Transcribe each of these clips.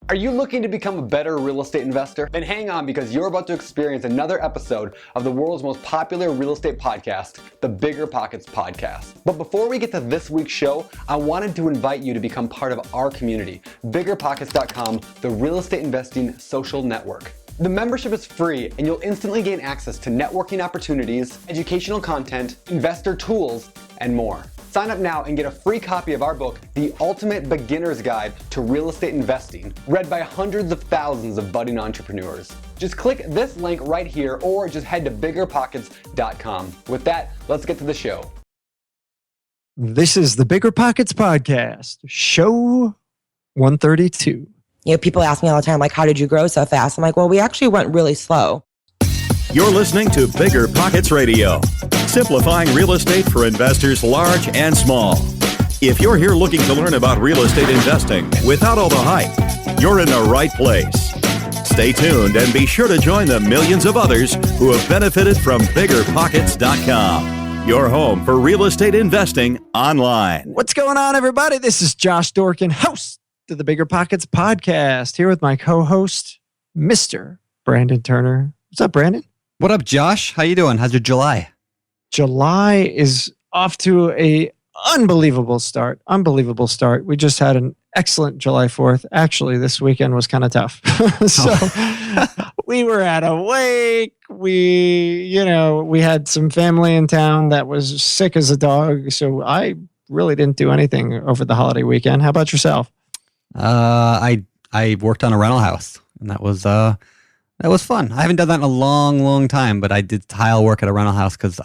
Are you looking to become a better real estate investor? Then hang on, because you're about to experience another episode of the world's most popular real estate podcast, the BiggerPockets Podcast. But before we get to this week's show, I wanted to invite you to become part of our community, BiggerPockets.com, the real estate investing social network. The membership is free, and you'll instantly gain access to networking opportunities, educational content, investor tools, and more. Sign up now and get a free copy of our book, The Ultimate Beginner's Guide to Real Estate Investing, read by hundreds of thousands of budding entrepreneurs. Just click this link right here or just head to BiggerPockets.com. With that, let's get to the show. This is the BiggerPockets Podcast, show 132. You know, people ask me all the time, like, how did you grow so fast? I'm like, well, we actually went really slow. You're listening to BiggerPockets Radio, simplifying real estate for investors large and small. If you're here looking to learn about real estate investing without all the hype, you're in the right place. Stay tuned and be sure to join the millions of others who have benefited from BiggerPockets.com, your home for real estate investing online. What's going on, everybody? This is Josh Dorkin, host of the BiggerPockets Podcast, here with my co-host, Mr. Brandon Turner. What's up, Brandon? What up, Josh? How you doing? How's your July? July is off to a unbelievable start. We just had an excellent July 4th. Actually, this weekend was kind of tough. We were at a wake. We had some family in town that was sick as a dog. So I really didn't do anything over the holiday weekend. How about yourself? I worked on a rental house, and that was fun. I haven't done that in a long time, but I did tile work at a rental house because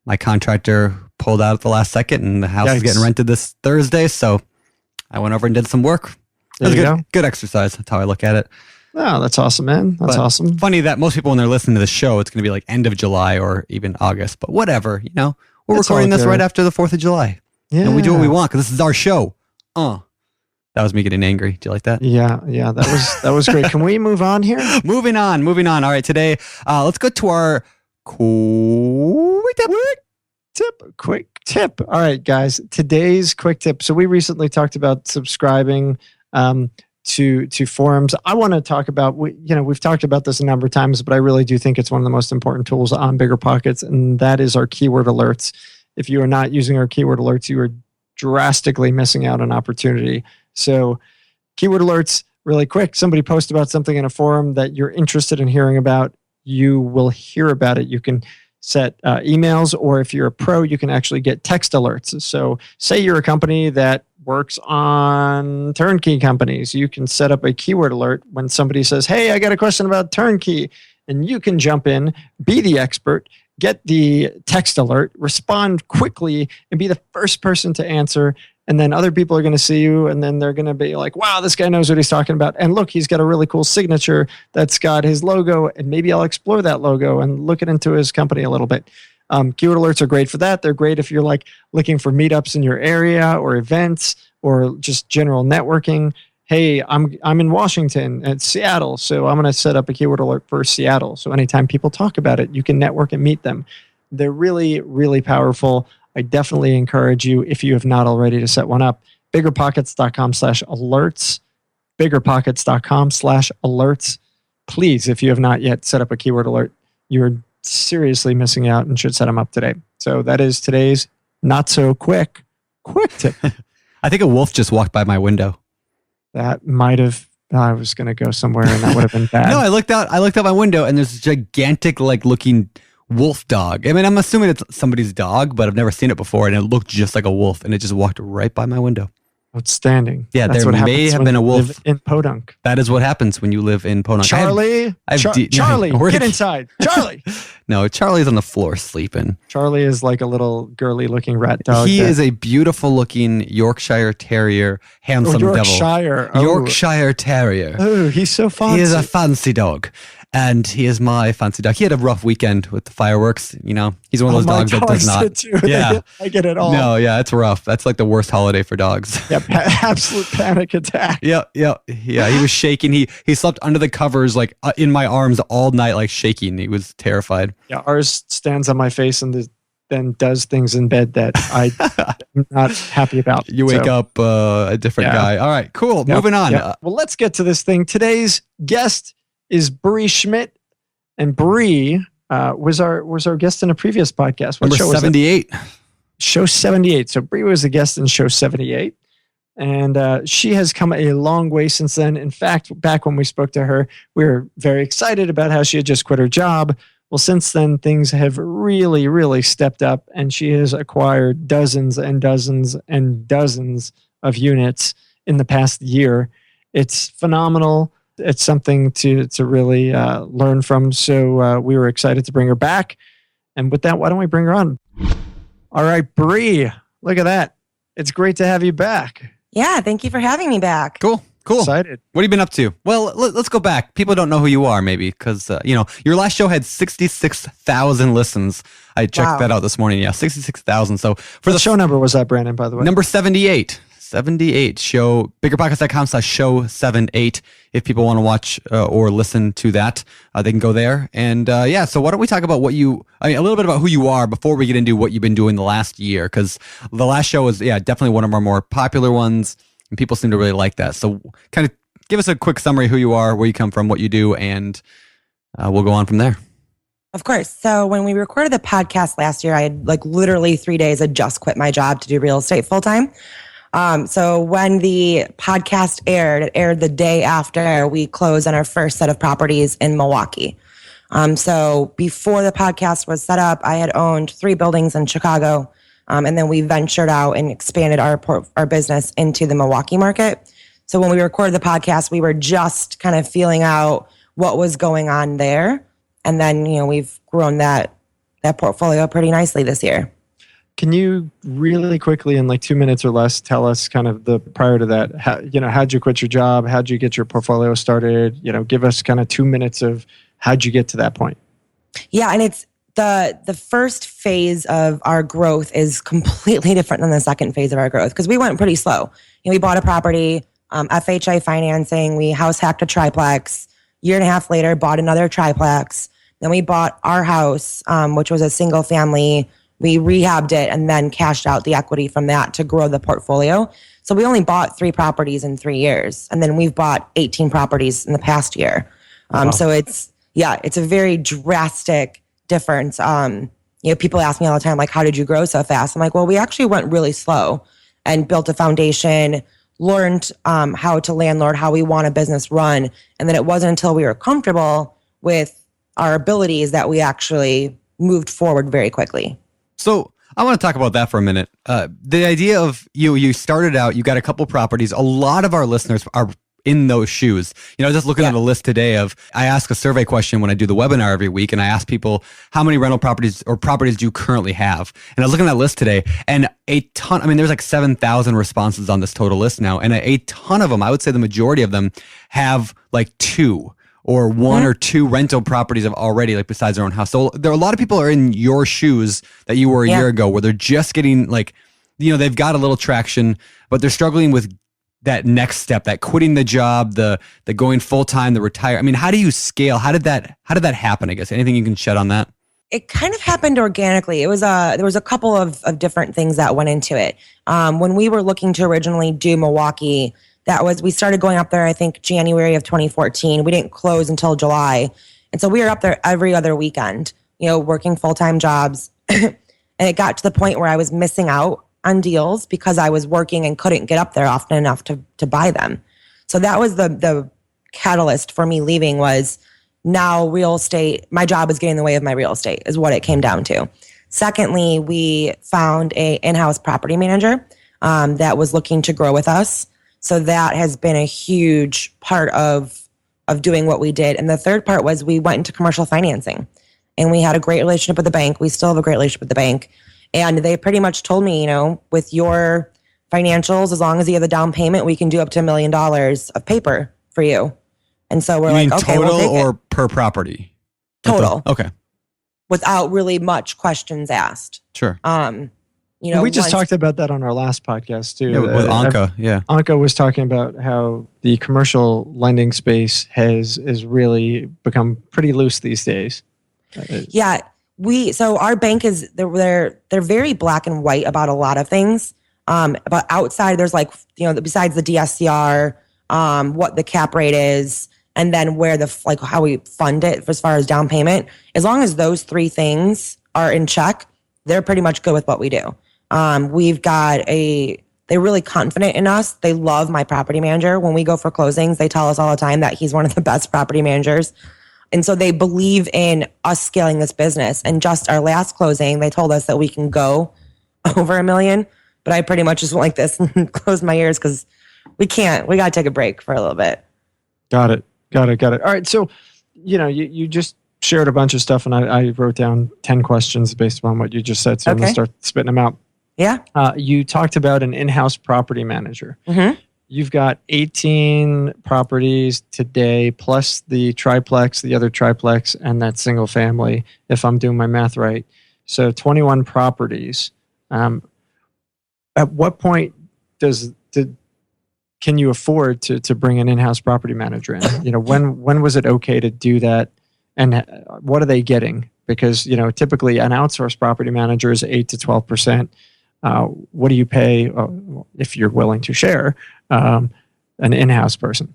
my contractor pulled out at the last second, and the house is getting rented this Thursday. So I went over and did some work. It was good exercise. That's how I look at it. Oh, that's awesome, man. That's awesome. Funny that most people, when they're listening to the show, it's going to be like end of July or even August. But whatever, we're recording this right after the 4th of July. Yeah. And we do what we want because this is our show. That was me getting angry. Do you like that? Yeah. That was great. Can we move on here? Moving on. All right, today, let's go to our quick tip. All right, guys, today's quick tip. So we recently talked about subscribing to forums. I want to talk about, we've talked about this a number of times, but I really do think it's one of the most important tools on BiggerPockets, and that is our keyword alerts. If you are not using our keyword alerts, you are drastically missing out on opportunity. So keyword alerts, really quick. Somebody posts about something in a forum that you're interested in hearing about, you will hear about it. You can set emails, or if you're a pro, you can actually get text alerts. So say you're a company that works on turnkey companies. You can set up a keyword alert when somebody says, hey, I got a question about turnkey. And you can jump in, be the expert, get the text alert, respond quickly, and be the first person to answer. And then other people are going to see you, and then they're going to be like, wow, this guy knows what he's talking about. And look, he's got a really cool signature that's got his logo, and maybe I'll explore that logo and look into his company a little bit. Keyword alerts are great for that. They're great if you're like looking for meetups in your area or events or just general networking. Hey, I'm in Washington and Seattle, so I'm going to set up a keyword alert for Seattle. So anytime people talk about it, you can network and meet them. They're really, really powerful. I definitely encourage you, if you have not already, to set one up. BiggerPockets.com/alerts. BiggerPockets.com/alerts. Please, if you have not yet set up a keyword alert, you're seriously missing out and should set them up today. So that is today's not so quick tip. I think a wolf just walked by my window. That might have. I was going to go somewhere, and that would have been bad. No, I looked out my window, and there's a gigantic, looking wolf dog. I mean, I'm assuming it's somebody's dog, but I've never seen it before, and it looked just like a wolf, and it just walked right by my window. Outstanding. Yeah, there may have been a wolf in Podunk. That is what happens when you live in Podunk. Charlie, Charlie, get inside. Charlie. No, Charlie's on the floor sleeping. Charlie is like a little girly-looking rat dog. He is a beautiful-looking Yorkshire Terrier, handsome devil. Yorkshire Terrier. Oh, he's so fancy. He is a fancy dog. And he is my fancy dog. He had a rough weekend with the fireworks. He's one of those dogs that does not. Too. Yeah, I get it all. No, yeah, it's rough. That's like the worst holiday for dogs. Yeah, absolute panic attack. Yeah. He was shaking. He slept under the covers, in my arms all night, shaking. He was terrified. Yeah, ours stands on my face in the then does things in bed that I'm not happy about. You wake up a different guy. All right, cool. Yep, Moving on. yep. Well, let's get to this thing. Today's guest is Brie Schmidt, and Brie was our guest in a previous podcast. What Number show was 78. Show 78. So Brie was a guest in show 78. And she has come a long way since then. In fact, back when we spoke to her, we were very excited about how she had just quit her job. Well, since then, things have really, really stepped up, and she has acquired dozens and dozens and dozens of units in the past year. It's phenomenal. It's something to really learn from. So we were excited to bring her back. And with that, why don't we bring her on? All right, Brie, look at that. It's great to have you back. Yeah, thank you for having me back. Cool. Excited. What have you been up to? Well, let's go back. People don't know who you are, maybe, because your last show had 66,000 listens. I checked that out this morning. Yeah, 66,000. So for the show number was that, Brandon? By the way, number 78. 78 show BiggerPockets.com/show78. If people want to watch or listen to that, they can go there. And so why don't we talk about a little bit about who you are before we get into what you've been doing the last year? Because the last show was definitely one of our more popular ones. And people seem to really like that. So kind of give us a quick summary of who you are, where you come from, what you do, and we'll go on from there. Of course. So when we recorded the podcast last year, I had literally 3 days had just quit my job to do real estate full time. So when the podcast aired, it aired the day after we closed on our first set of properties in Milwaukee. So before the podcast was set up, I had owned 3 buildings in Chicago. And then we ventured out and expanded our business into the Milwaukee market. So when we recorded the podcast, we were just kind of feeling out what was going on there. And then, we've grown that portfolio pretty nicely this year. Can you really quickly, in 2 minutes or less, tell us kind of the prior to that, how'd you quit your job? How'd you get your portfolio started? Give us kind of 2 minutes of how'd you get to that point? Yeah. And it's, the first phase of our growth is completely different than the second phase of our growth because we went pretty slow. We bought a property, FHA financing, we house hacked a triplex. Year and a half later, bought another triplex. Then we bought our house, which was a single family. We rehabbed it and then cashed out the equity from that to grow the portfolio. So we only bought 3 properties in 3 years. And then we've bought 18 properties in the past year. Wow. So it's a very drastic difference. People ask me all the time, how did you grow so fast? I'm like, well, we actually went really slow and built a foundation, learned how to landlord, how we want a business run. And then it wasn't until we were comfortable with our abilities that we actually moved forward very quickly. So I want to talk about that for a minute. The idea of you started out, you got a couple properties. A lot of our listeners are in those shoes. Just looking at a list today I ask a survey question when I do the webinar every week, and I ask people how many rental properties or properties do you currently have? And I was looking at that list today, and a ton, there's 7,000 responses on this total list now, and a ton of them, I would say the majority of them have 2 or 1 or 2 rental properties of already besides their own house. So there are a lot of people are in your shoes that you were a year ago, where they're just getting they've got a little traction, but they're struggling with that next step, that quitting the job, the going full time, the retire. How do you scale? How did that happen? I guess anything you can shed on that? It kind of happened organically. It was there was a couple of different things that went into it. When we were looking to originally do Milwaukee, we started going up there, I think January of 2014. We didn't close until July. And so we were up there every other weekend, working full-time jobs. And it got to the point where I was missing out on deals because I was working and couldn't get up there often enough to buy them. So that was the catalyst for me leaving, was now real estate, my job is getting in the way of my real estate, is what it came down to. Secondly, we found a in-house property manager that was looking to grow with us. So that has been a huge part of doing what we did. And the third part was we went into commercial financing, and we had a great relationship with the bank. We still have a great relationship with the bank. And they pretty much told me, with your financials, as long as you have the down payment, we can do up to $1 million of paper for you. And so we're okay, total we'll take or it. per property? Total. Okay. Without really much questions asked. Sure. We just talked about that on our last podcast too. Yeah, with Anka. Anka was talking about how the commercial lending space has really become pretty loose these days. Yeah. So our bank is they're very black and white about a lot of things. But outside there's like, besides the DSCR, what the cap rate is, and then where how we fund it as far as down payment. As long as those three things are in check, they're pretty much good with what we do. They're really confident in us. They love my property manager. When we go for closings, they tell us all the time that he's one of the best property managers. And so they believe in us scaling this business. And just our last closing, they told us that we can go over $1 million. But I pretty much just went like this and closed my ears because we can't. We got to take a break for a little bit. Got it. All right. So, you just shared a bunch of stuff, and I wrote down 10 questions based upon what you just said. So I'm going to start spitting them out. Yeah. You talked about an in-house property manager. Mm-hmm. You've got 18 properties today, plus the triplex, the other triplex, and that single family, if I'm doing my math right. So 21 properties. At what point can you afford to bring an in-house property manager in? When was it okay to do that, and what are they getting? Because typically an outsourced property manager is 8 to 12%. What do you pay if you're willing to share an in-house person?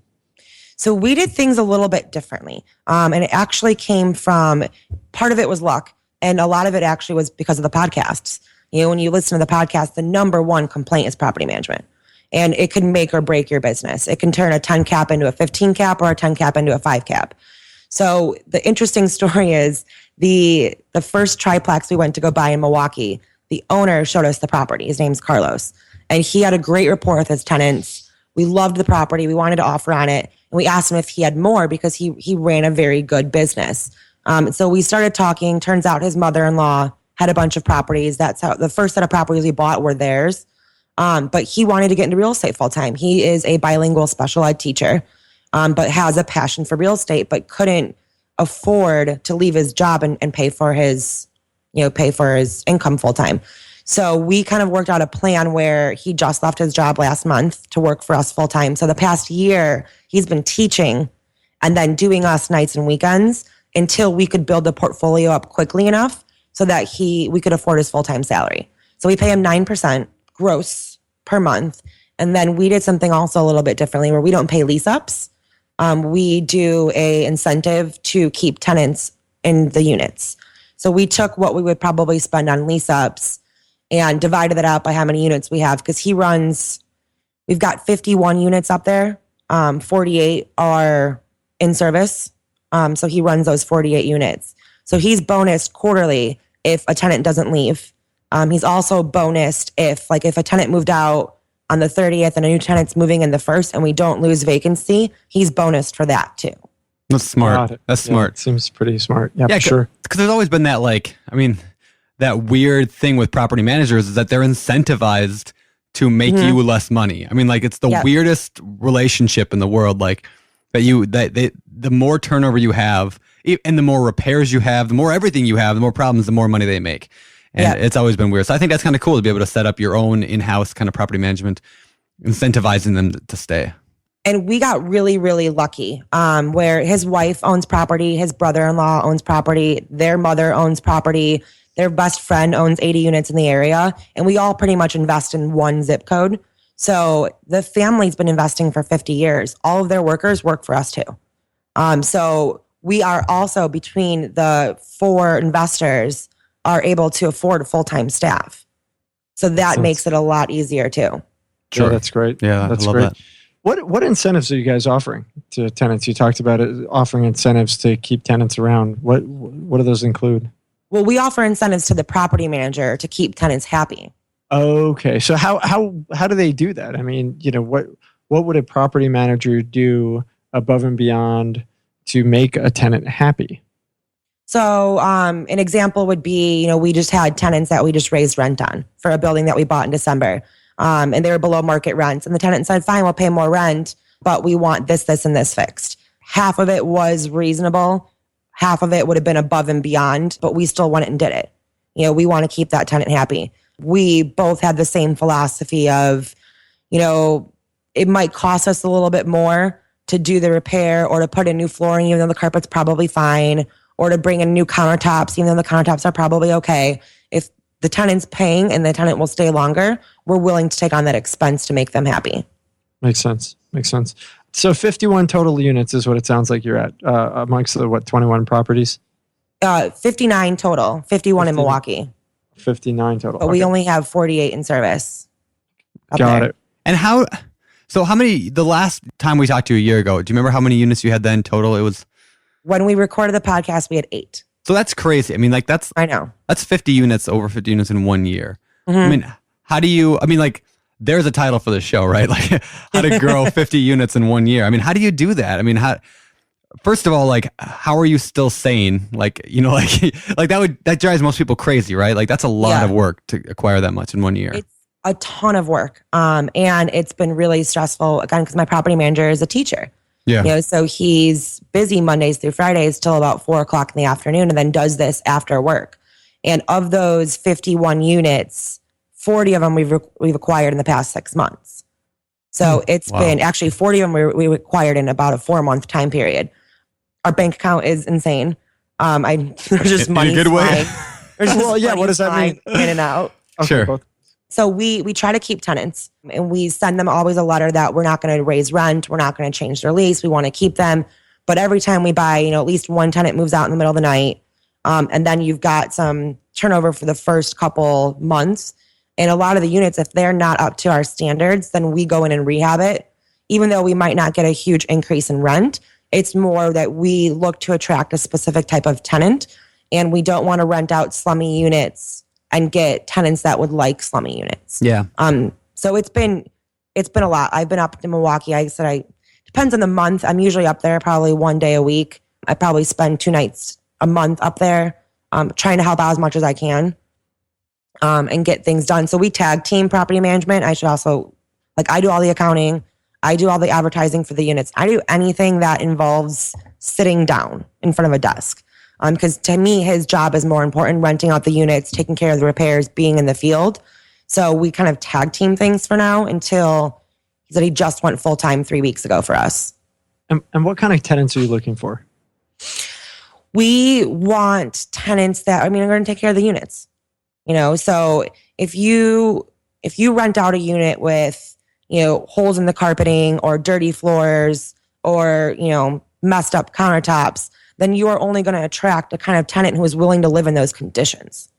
So we did things a little bit differently, and it actually came from, part of it was luck, and a lot of it actually was because of the podcasts. When you listen to the podcast, the number one complaint is property management. And it can make or break your business. It can turn a 10 cap into a 15 cap or a 10 cap into a 5 cap. So the interesting story is the first triplex we went to go buy in Milwaukee, the owner showed us the property. His name's Carlos. And he had a great rapport with his tenants. We loved the property. We wanted to offer on it. And we asked him if he had more because he ran a very good business. So we started talking. Turns out his mother-in-law had a bunch of properties. That's how the first set of properties we bought were theirs. But he wanted to get into real estate full time. He is a bilingual special ed teacher, but has a passion for real estate, but couldn't afford to leave his job and pay for his income full time. So we kind of worked out a plan where he just left his job last month to work for us full time. So the past year he's been teaching and then doing us nights and weekends until we could build the portfolio up quickly enough so that we could afford his full time salary. So we pay him 9% gross per month. And then we did something also a little bit differently where we don't pay lease ups. We do a incentive to keep tenants in the units. So we took what we would probably spend on lease ups and divided that out by how many units we have. Because we've got 51 units up there. 48 are in service. So he runs those 48 units. So he's bonused quarterly if a tenant doesn't leave. He's also bonused if a tenant moved out on the 30th and a new tenant's moving in the 1st and we don't lose vacancy, he's bonused for that too. That's smart. That's smart. Seems pretty smart. Yeah, for sure. Because there's always been that weird thing with property managers is that they're incentivized to make you less money. It's the weirdest relationship in the world. The more turnover you have and the more repairs you have, the more everything you have, the more problems, the more money they make. And it's always been weird. So I think that's kind of cool to be able to set up your own in-house kind of property management, incentivizing them to stay. And we got really, really lucky where his wife owns property, his brother-in-law owns property, their mother owns property, their best friend owns 80 units in the area, and we all pretty much invest in one zip code. So the family's been investing for 50 years. All of their workers work for us too. So we are also, between the 4 investors, are able to afford a full-time staff. So that makes it a lot easier too. Sure. Yeah, that's great. Yeah, that's I love great. That. What incentives are you guys offering to tenants? You talked about it, offering incentives to keep tenants around. What do those include? Well, we offer incentives to the property manager to keep tenants happy. Okay. So how do they do that? What would a property manager do above and beyond to make a tenant happy? So an example would be, we just had tenants that we just raised rent on for a building that we bought in December. And they were below market rents. And the tenant said, fine, we'll pay more rent, but we want this, and this fixed. Half of it was reasonable. Half of it would have been above and beyond, but we still went and did it. We want to keep that tenant happy. We both had the same philosophy of, it might cost us a little bit more to do the repair or to put in new flooring, even though the carpet's probably fine, or to bring in new countertops, even though the countertops are probably okay. If the tenant's paying and the tenant will stay longer, we're willing to take on that expense to make them happy. Makes sense. So 51 total units is what it sounds like you're at amongst the 21 properties? 59 total, 51 in Milwaukee. 59 total. But we only have 48 in service. Got it. And how many, the last time we talked to you a year ago, do you remember how many units you had then total? It was... When we recorded the podcast, we had 8. So that's crazy. I mean, like I know. That's 50 units, over 50 units in 1 year. Mm-hmm. I mean, how do you, there's a title for the show, right? Like how to grow 50 units in 1 year. I mean, how do you do that? I mean, first of all, like, how are you still sane? Like, that drives most people crazy, right? Like that's a lot of work to acquire that much in 1 year. It's a ton of work. And it's been really stressful again, because my property manager is a teacher. Yeah. So he's busy Mondays through Fridays till about 4:00 in the afternoon, and then does this after work. And of those 51 units, 40 of them we've acquired in the past 6 months. So it's been actually 40 of them we acquired in about a 4-month time period. Our bank account is insane. There's just money in a good way. What does that mean? In and out. Okay, sure. both. So we try to keep tenants, and we send them always a letter that we're not going to raise rent. We're not going to change their lease. We want to keep them. But every time we buy, at least one tenant moves out in the middle of the night. And then you've got some turnover for the first couple months. And a lot of the units, if they're not up to our standards, then we go in and rehab it. Even though we might not get a huge increase in rent, it's more that we look to attract a specific type of tenant, and we don't want to rent out slummy units and get tenants that would like slummy units. Yeah. So it's been a lot. I've been up to Milwaukee. I said depends on the month. I'm usually up there probably 1 day a week. I probably spend 2 nights a month up there, trying to help out as much as I can, and get things done. So we tag team property management. I should also, I do all the accounting. I do all the advertising for the units. I do anything that involves sitting down in front of a desk. Because to me, his job is more important, renting out the units, taking care of the repairs, being in the field. So we kind of tag team things for now until he said he just went full-time 3 weeks ago for us. And what kind of tenants are you looking for? We want tenants that, are going to take care of the units. So if you rent out a unit with, holes in the carpeting or dirty floors or, messed up countertops, then you are only going to attract a kind of tenant who is willing to live in those conditions.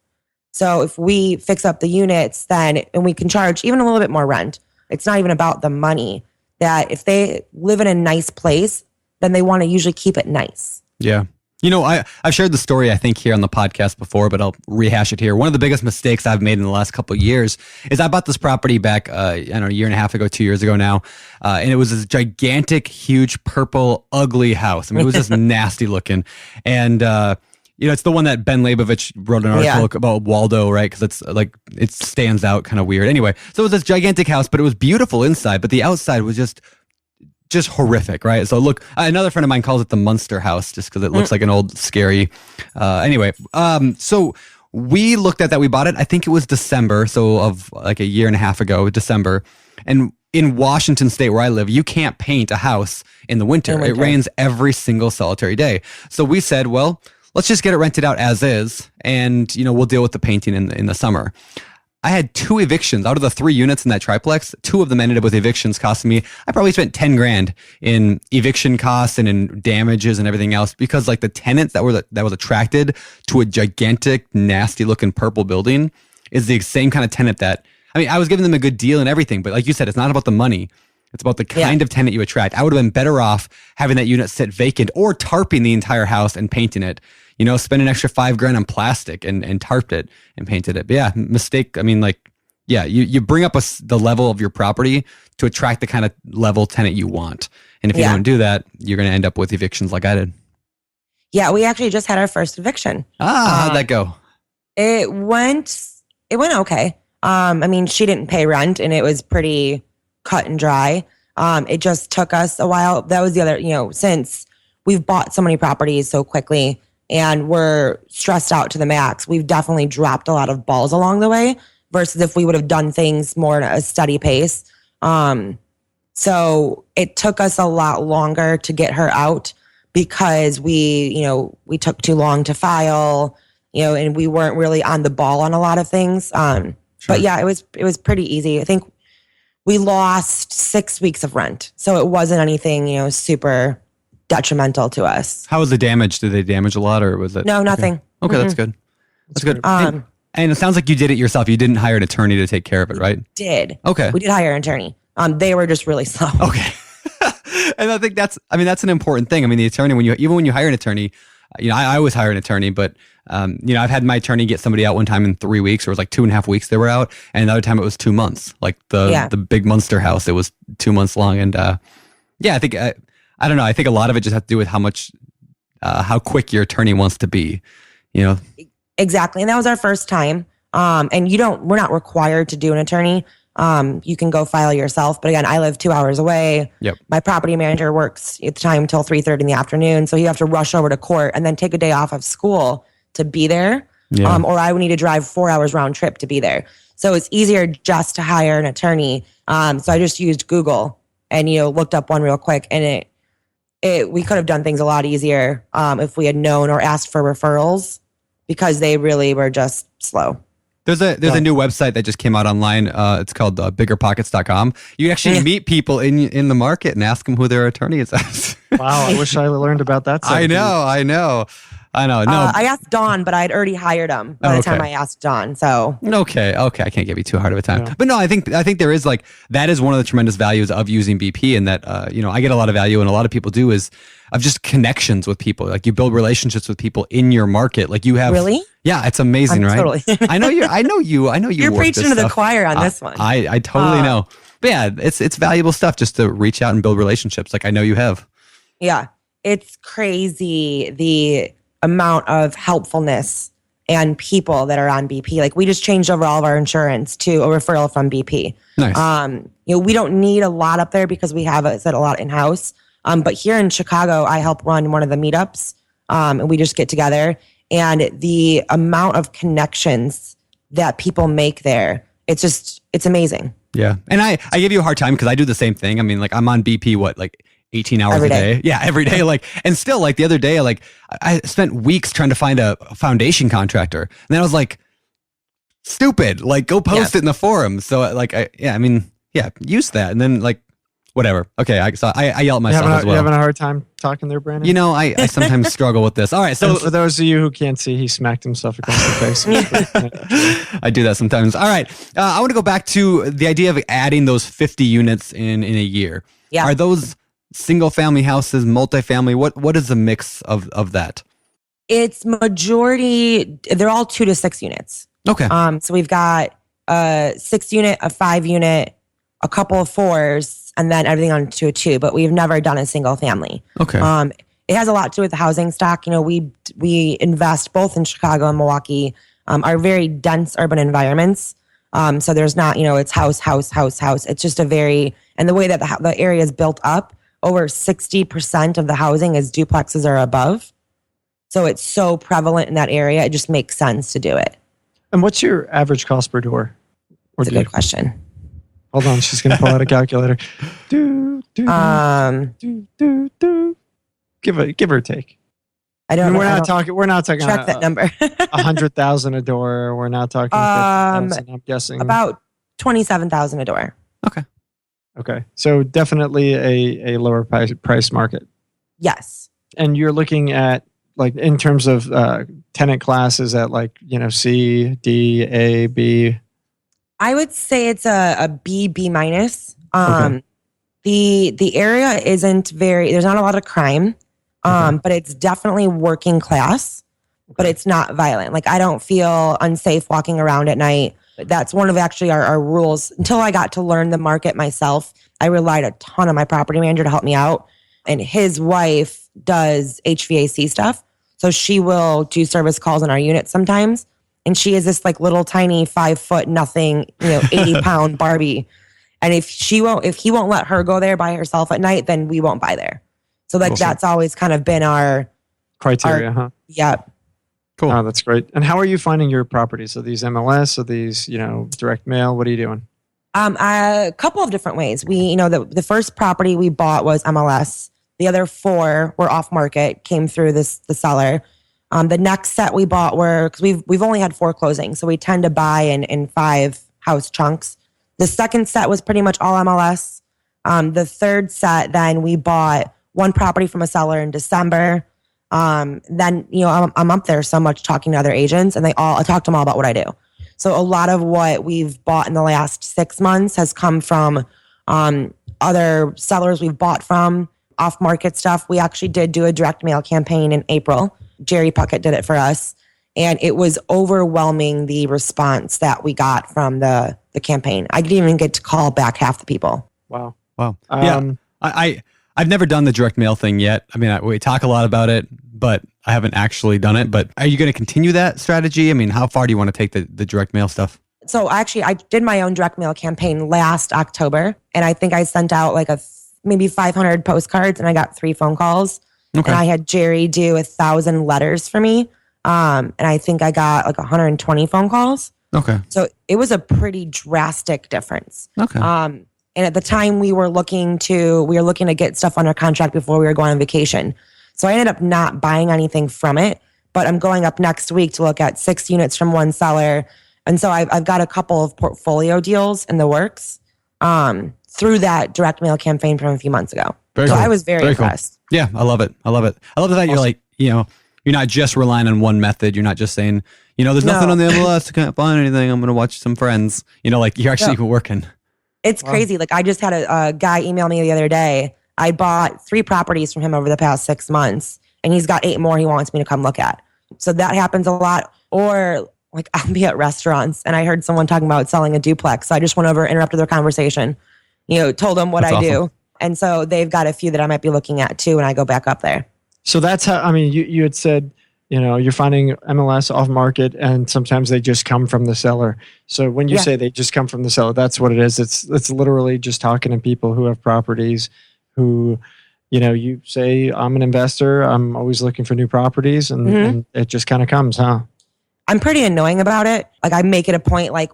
So if we fix up the units, and we can charge even a little bit more rent, it's not even about the money. That if they live in a nice place, then they want to usually keep it nice. Yeah. I've shared the story, I think, here on the podcast before, but I'll rehash it here. One of the biggest mistakes I've made in the last couple of years is I bought this property back, a year and a half ago, 2 years ago now. And it was this gigantic, huge, purple, ugly house. It was just nasty looking. And, it's the one that Ben Leibovich wrote an article about Waldo, right? Because it's it stands out kind of weird. Anyway, so it was this gigantic house, but it was beautiful inside, but the outside was just horrific, right? So look, another friend of mine calls it the Munster house just because it looks like an old scary. So we looked at that. We bought it, I think it was December, so of like a year and a half ago, December. And in Washington State where I live, you can't paint a house in the winter. It rains every single solitary day. So we said, well, let's just get it rented out as is, and we'll deal with the painting in the summer. I had 2 evictions out of the 3 units in that triplex. 2 of them ended up with evictions costing me. I probably spent $10,000 in eviction costs and in damages and everything else because the tenant that was attracted to a gigantic, nasty looking purple building is the same kind of tenant that, I was giving them a good deal and everything, but like you said, it's not about the money. It's about the kind of tenant you attract. I would have been better off having that unit sit vacant or tarping the entire house and painting it. Spend an extra $5,000 on plastic and tarped it and painted it. But yeah, mistake. You bring up the level of your property to attract the kind of level tenant you want. And if you don't do that, you're going to end up with evictions like I did. Yeah, we actually just had our first eviction. How'd that go? It went okay. She didn't pay rent and it was pretty cut and dry. It just took us a while. That was the other, since we've bought so many properties so quickly, and we're stressed out to the max, we've definitely dropped a lot of balls along the way versus if we would have done things more at a steady pace. So it took us a lot longer to get her out. because we took too long to file, and we weren't really on the ball on a lot of things. But yeah, it was pretty easy. I think we lost 6 weeks of rent. So it wasn't anything, super detrimental to us. How was the damage? Did they damage a lot or was it? No, nothing. Okay, that's good. That's good. And it sounds like you did it yourself. You didn't hire an attorney to take care of it, right? Did. Okay. We did hire an attorney. They were just really slow. Okay. And I think that's an important thing. I mean, the attorney, even when you hire an attorney, I always hire an attorney, but I've had my attorney get somebody out one time in 3 weeks, or it was like 2.5 weeks they were out. And another time it was 2 months, like the big Munster house. It was 2 months long. And I think, I don't know. I think a lot of it just has to do with how quick your attorney wants to be, Exactly. And that was our first time. And we're not required to do an attorney. You can go file yourself. But again, I live 2 hours away. Yep. My property manager works at the time until 3:30 in the afternoon. So you have to rush over to court and then take a day off of school to be there. Yeah. Or I would need to drive 4 hours round trip to be there. So it's easier just to hire an attorney. So I just used Google and, looked up one real quick, and we could have done things a lot easier if we had known or asked for referrals, because they really were just slow. There's a new website that just came out online. It's called BiggerPockets.com. You actually meet people in the market and ask them who their attorney is. Wow, I wish I learned about that. I know. No, I asked Dawn, but I'd already hired him by the time I asked Dawn. So okay, I can't give you too hard of a time. Yeah. But no, I think there is that is one of the tremendous values of using BP, and that I get a lot of value, and a lot of people do, is of just connections with people. Like, you build relationships with people in your market. Like, you have Really? Yeah, it's amazing, right? Totally. I know you. You're preaching to the choir on this one. I totally know. But yeah, it's valuable stuff just to reach out and build relationships. Like, I know you have. Yeah, it's crazy the amount of helpfulness and people that are on BP. Like, we just changed over all of our insurance to a referral from BP. Nice. We don't need a lot up there because we have a lot in-house. But here in Chicago, I help run one of the meetups, and we just get together. And the amount of connections that people make there, it's amazing. Yeah. And I give you a hard time because I do the same thing. I mean, I'm on BP, 18 hours Every a day? day. Yeah, every day. And still, the other day, I spent weeks trying to find a foundation contractor. And then I was like, stupid, go post it in the forum. So use that. And then whatever. Okay, I yell at myself as well. You having a hard time talking there, Brandon? I sometimes struggle with this. All right, so and for those of you who can't see, he smacked himself across the face. I do that sometimes. All right, I want to go back to the idea of adding those 50 units in a year. Yeah. Are those single family houses, multifamily? What is the mix of that? It's majority, they're all 2 to 6 units. Okay. So we've got a 6 unit, a 5 unit, a couple of 4s, and then everything on to a 2, but we've never done a single family. Okay. It has a lot to do with the housing stock. We invest both in Chicago and Milwaukee, are very dense urban environments. So there's not, it's house. It's just and the way that the area is built up, over 60% of the housing is duplexes or above. So it's so prevalent in that area. It just makes sense to do it. And what's your average cost per door? That's a good question. Hold on, she's going to pull out a calculator. Do. Give or take. I don't know. We're not talking track that number. 100,000 a door. We're not talking 50,000. I'm guessing about 27,000 a door. Okay. So definitely a lower price market. Yes. And you're looking at, in terms of tenant classes, at C, D, A, B. I would say it's a B minus. The area isn't there's not a lot of crime, but it's definitely working class, but it's not violent. I don't feel unsafe walking around at night. That's one of actually our rules. Until I got to learn the market myself, I relied a ton on my property manager to help me out. And his wife does HVAC stuff. So she will do service calls in our unit sometimes. And she is this little tiny 5 foot nothing, 80-pound Barbie. And if he won't let her go there by herself at night, then we won't buy there. So that's always kind of been our criteria, huh? Yeah. Cool. Oh, that's great. And how are you finding your properties? Are these MLS? Are these, direct mail? What are you doing? A couple of different ways. We, the first property we bought was MLS. The other 4 were off market, came through the seller. The next set we bought were, because we've only had 4 closings, so we tend to buy in 5 house chunks. The second set was pretty much all MLS. The third set, then we bought 1 property from a seller in December. Then, I'm up there so much talking to other agents, and I talk to them all about what I do. So a lot of what we've bought in the last 6 months has come from other sellers we've bought from, off-market stuff. We actually did do a direct mail campaign in April. Jerry Puckett did it for us. And it was overwhelming, the response that we got from the campaign. I didn't even get to call back half the people. Wow. Yeah. I've never done the direct mail thing yet. I mean, we talk a lot about it, but I haven't actually done it. But are you going to continue that strategy? I mean, how far do you want to take the direct mail stuff? So actually, I did my own direct mail campaign last October, and I think I sent out like maybe 500 postcards, and I got 3 phone calls. Okay. And I had Jerry do 1,000 letters for me, and I think I got like 120 phone calls. Okay. So it was a pretty drastic difference. Okay. And at the time we were looking to get stuff under contract before we were going on vacation. So I ended up not buying anything from it, but I'm going up next week to look at 6 units from one seller. And so I've got a couple of portfolio deals in the works through that direct mail campaign from a few months ago. Very cool. I was very impressed. Cool. Yeah, I love it. I love the fact awesome. You're like, you're not just relying on one method. You're not just saying, there's nothing on the MLS. I can't find anything. I'm going to watch some friends. Like you're actually working. It's crazy. Like I just had a guy email me the other day. I bought 3 properties from him over the past 6 months, and he's got 8 more he wants me to come look at. So that happens a lot. Or like I'll be at restaurants and I heard someone talking about selling a duplex. So I just went over, interrupted their conversation, told them what That's I awesome. Do. And so they've got a few that I might be looking at too when I go back up there. So that's how, you had said, you're finding MLS off market and sometimes they just come from the seller. So when you say they just come from the seller, that's what it is. It's literally just talking to people who have properties who, you say, I'm an investor. I'm always looking for new properties and it just kind of comes, huh? I'm pretty annoying about it. Like I make it a point, when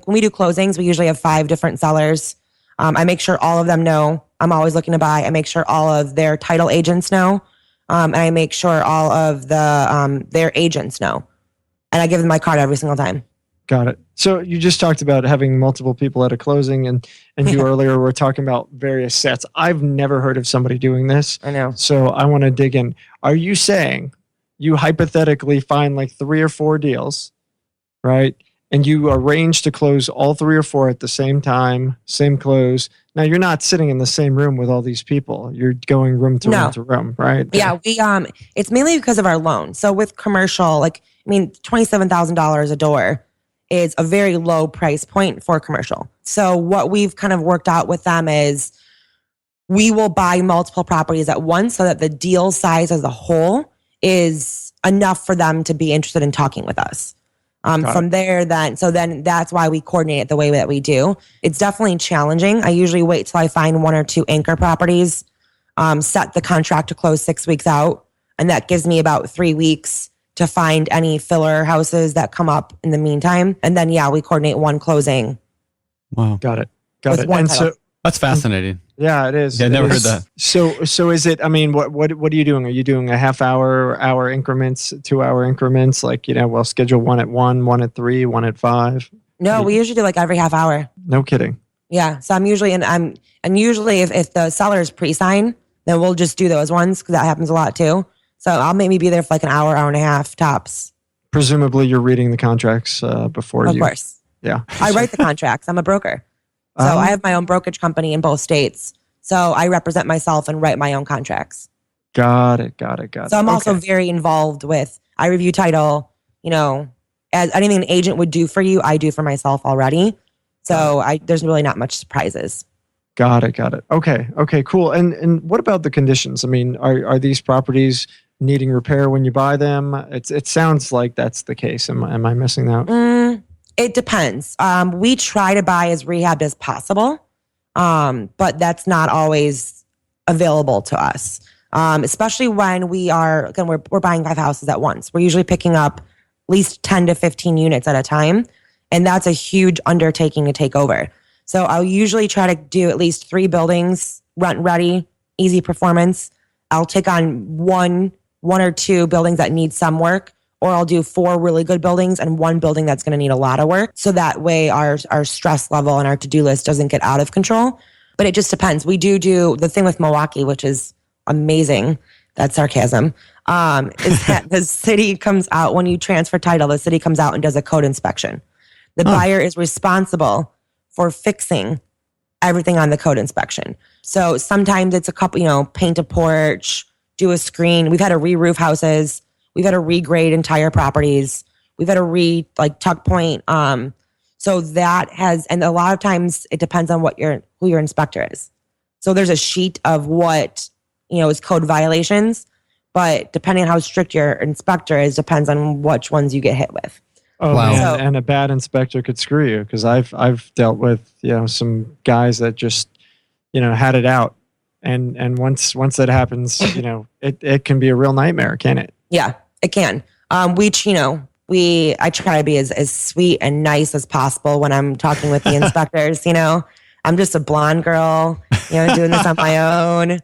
we do closings, we usually have 5 different sellers. I make sure all of them know I'm always looking to buy. I make sure all of their title agents know. And I make sure all of their agents know. And I give them my card every single time. Got it. So you just talked about having multiple people at a closing and you earlier were talking about various sets. I've never heard of somebody doing this. I know. So I want to dig in. Are you saying you hypothetically find like 3 or 4 deals, right? And you arrange to close all 3 or 4 at the same time, same close. Now you're not sitting in the same room with all these people. You're going room to room to room, right? Yeah, it's mainly because of our loan. So with commercial, $27,000 a door is a very low price point for commercial. So what we've kind of worked out with them is we will buy multiple properties at once so that the deal size as a whole is enough for them to be interested in talking with us. From there, then that's why we coordinate it the way that we do. It's definitely challenging. I usually wait till I find 1 or 2 anchor properties, set the contract to close 6 weeks out. And that gives me about 3 weeks to find any filler houses that come up in the meantime. And then, we coordinate one closing. Wow. Got it. And so that's fascinating. Yeah, it is. Yeah, I never heard that. So is it, what are you doing? Are you doing a half hour increments, 2 hour increments? We'll schedule 1 at 1, 1 at 3, 1 at 5. No, we usually do every half hour. No kidding. Yeah. So I'm usually, usually if the seller is pre-sign, then we'll just do those ones because that happens a lot too. So I'll maybe be there for an hour, hour and a half tops. Presumably you're reading the contracts before Of course. Yeah. I write the contracts. I'm a broker. So I have my own brokerage company in both states. So I represent myself and write my own contracts. Got it. So I'm also very involved I review title, as anything an agent would do for you, I do for myself already. So there's really not much surprises. Got it. Okay, cool. And what about the conditions? Are these properties needing repair when you buy them? It sounds like that's the case. Am I missing out? It depends. We try to buy as rehabbed as possible, but that's not always available to us. Especially when we're buying 5 houses at once. We're usually picking up at least 10 to 15 units at a time, and that's a huge undertaking to take over. So I'll usually try to do at least 3 buildings rent ready, easy performance. I'll take on one or two buildings that need some work, or I'll do 4 really good buildings and 1 building that's going to need a lot of work. So that way our stress level and our to-do list doesn't get out of control. But it just depends. We do the thing with Milwaukee, which is amazing. That's sarcasm. Is that the city comes out when you transfer title, the city comes out and does a code inspection. The buyer is responsible for fixing everything on the code inspection. So sometimes it's a couple, paint a porch, do a screen. We've had to re-roof houses. We've had to regrade entire properties. We've had to tuck point. So that and a lot of times it depends on who your inspector is. So there's a sheet of what, is code violations, but depending on how strict your inspector is, depends on which ones you get hit with. Oh, wow. Man, and a bad inspector could screw you, because I've dealt with some guys that just had it out, and once that happens, it can be a real nightmare, can it? Yeah, it can. I try to be as sweet and nice as possible when I'm talking with the inspectors. I'm just a blonde girl, doing this on my own.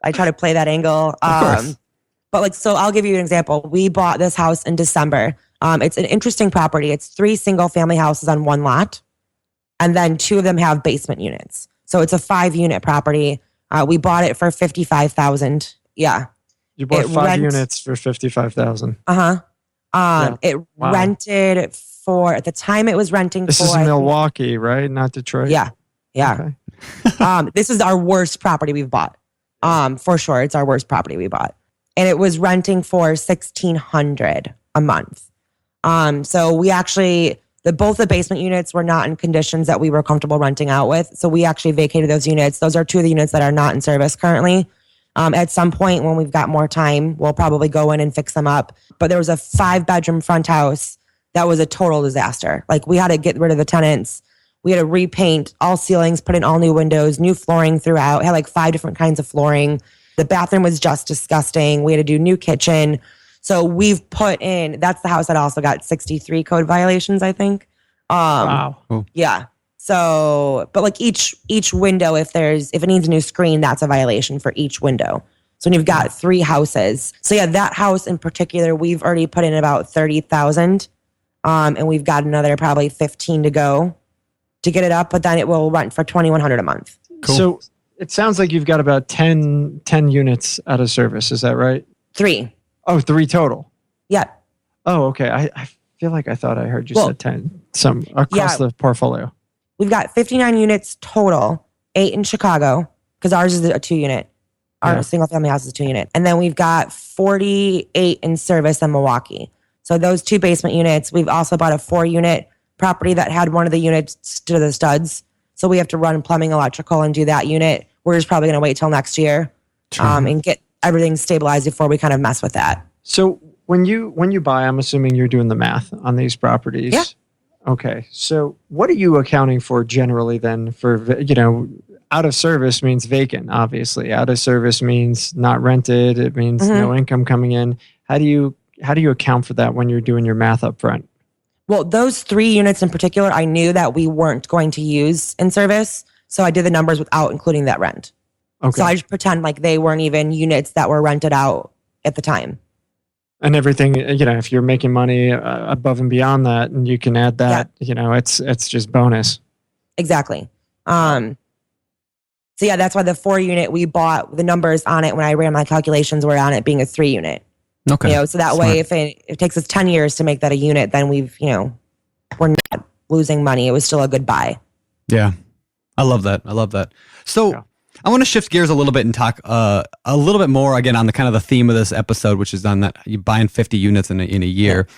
I try to play that angle. But so I'll give you an example. We bought this house in December. It's an interesting property. It's 3 single family houses on 1 lot. And then 2 of them have basement units. So it's a 5-unit property. We bought it for $55,000. Yeah. You bought 5 units for $55,000. It rented for, at the time it was renting this for. This is Milwaukee, right? Not Detroit? Yeah. Okay. This is our worst property we've bought. For sure. It's our worst property we bought. And it was renting for $1,600 a month. So we actually, both the basement units were not in conditions that we were comfortable renting out with. So we actually vacated those units. Those are 2 of the units that are not in service currently. At some point when we've got more time, we'll probably go in and fix them up. But there was a 5-bedroom front house that was a total disaster. Like, we had to get rid of the tenants. We had to repaint all ceilings, put in all new windows, new flooring throughout. It had like 5 different kinds of flooring. The bathroom was just disgusting. We had to do new kitchen. So we've put in, that's the house that also got 63 code violations, I think. Wow. Yeah. So, but like each window, if it needs a new screen, that's a violation for each window. So when you've got 3 houses. So yeah, that house in particular, we've already put in about 30,000. And we've got another probably 15 to go to get it up, but then it will rent for $2,100 a month. Cool. So it sounds like you've got about 10 units out of service. Is that right? 3. Oh, 3 total. Yeah. Oh, okay. I feel like I thought I heard you said 10. Some across the portfolio. We've got 59 units total, 8 in Chicago, because ours is a 2-unit. Our single family house is a 2-unit. And then we've got 48 in service in Milwaukee. So those 2 basement units. We've also bought a 4-unit property that had one of the units to the studs. So we have to run plumbing, electrical, and do that unit. We're just probably going to wait till next year and get everything stabilized before we kind of mess with that. So when you buy, I'm assuming you're doing the math on these properties. Yeah. Okay. So what are you accounting for generally then for, out of service means vacant, obviously. Out of service means not rented. It means no income coming in. How do you account for that when you're doing your math up front? Well, those 3 units in particular, I knew that we weren't going to use in service. So I did the numbers without including that rent. Okay. So I just pretend like they weren't even units that were rented out at the time. And everything, if you're making money above and beyond that, and you can add that, it's just bonus. Exactly. So yeah, that's why the 4-unit we bought, the numbers on it when I ran my calculations were on it being a 3-unit. Okay. So that way, if it takes us 10 years to make that a unit, then we're not losing money. It was still a good buy. Yeah. I love that. So I want to shift gears a little bit and talk a little bit more again on the kind of the theme of this episode, which is on that you buying 50 units in a year.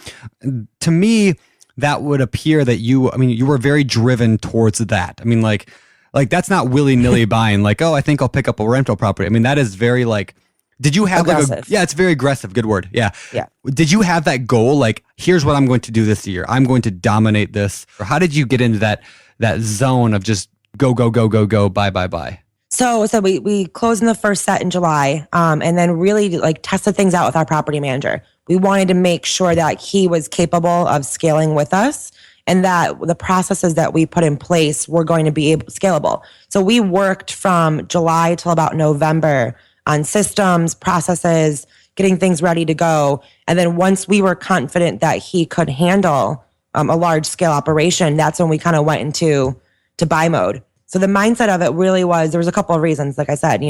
Yeah. To me, that would appear that you were very driven towards that. I mean, like that's not willy-nilly buying like, oh, I think I'll pick up a rental property. I mean, that is very did you have aggressive. It's very aggressive. Good word. Yeah. Yeah. Did you have that goal? Like, here's what I'm going to do this year. I'm going to dominate this. Or how did you get into that zone of just go, buy? So we closed in the first set in July, and then really tested things out with our property manager. We wanted to make sure that he was capable of scaling with us and that the processes that we put in place were going to be scalable. So we worked from July till about November on systems, processes, getting things ready to go. And then once we were confident that he could handle a large scale operation, that's when we kind of went into buy mode. So the mindset of it really was, there was a couple of reasons. Like I said,